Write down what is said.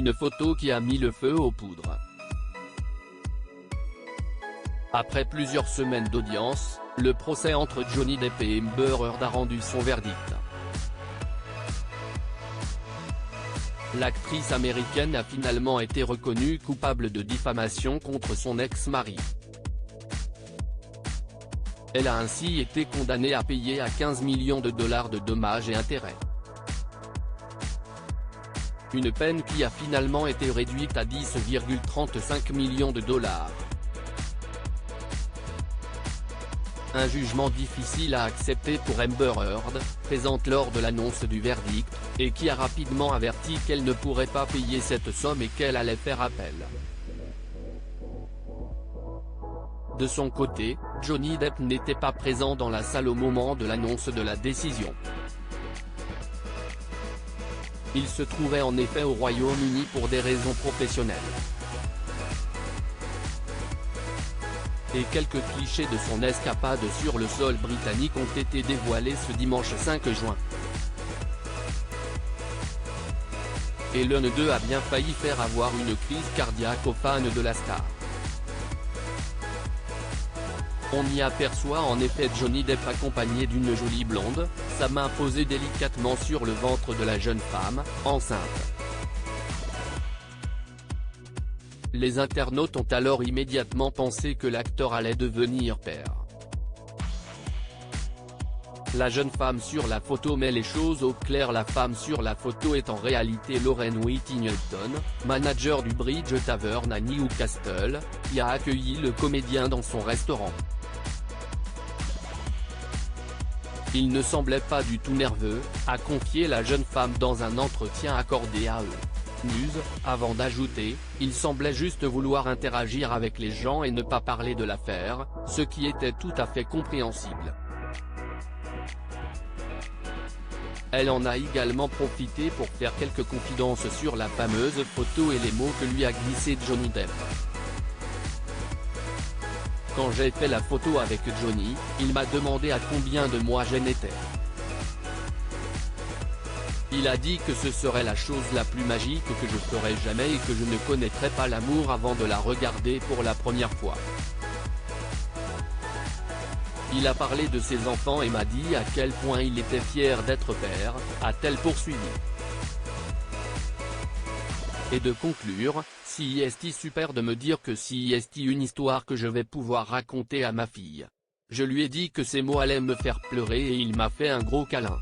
Une photo qui a mis le feu aux poudres. Après plusieurs semaines d'audience, le procès entre Johnny Depp et Amber Heard a rendu son verdict. L'actrice américaine a finalement été reconnue coupable de diffamation contre son ex-mari. Elle a ainsi été condamnée à payer à 15 millions de dollars de dommages et intérêts. Une peine qui a finalement été réduite à 10,35 millions de dollars. Un jugement difficile à accepter pour Amber Heard, présente lors de l'annonce du verdict, et qui a rapidement averti qu'elle ne pourrait pas payer cette somme et qu'elle allait faire appel. De son côté, Johnny Depp n'était pas présent dans la salle au moment de l'annonce de la décision. Il se trouvait en effet au Royaume-Uni pour des raisons professionnelles. Et quelques clichés de son escapade sur le sol britannique ont été dévoilés ce dimanche 5 juin. Elon II a bien failli faire avoir une crise cardiaque aux fans de la star. On y aperçoit en effet Johnny Depp accompagné d'une jolie blonde, sa main posée délicatement sur le ventre de la jeune femme, enceinte. Les internautes ont alors immédiatement pensé que l'acteur allait devenir père. La jeune femme sur la photo met les choses au clair. La femme sur la photo est en réalité Lauren Whittington, manager du Bridge Tavern à Newcastle, qui a accueilli le comédien dans son restaurant. Il ne semblait pas du tout nerveux, a confié la jeune femme dans un entretien accordé à News, avant d'ajouter, il semblait juste vouloir interagir avec les gens et ne pas parler de l'affaire, ce qui était tout à fait compréhensible. Elle en a également profité pour faire quelques confidences sur la fameuse photo et les mots que lui a glissé Johnny Depp. Quand j'ai fait la photo avec Johnny, il m'a demandé à combien de mois j'en étais. Il a dit que ce serait la chose la plus magique que je ferais jamais et que je ne connaîtrais pas l'amour avant de la regarder pour la première fois. Il a parlé de ses enfants et m'a dit à quel point il était fier d'être père, a-t-elle poursuivi. Et de conclure, c'est super de me dire que c'est une histoire que je vais pouvoir raconter à ma fille. Je lui ai dit que ces mots allaient me faire pleurer et il m'a fait un gros câlin.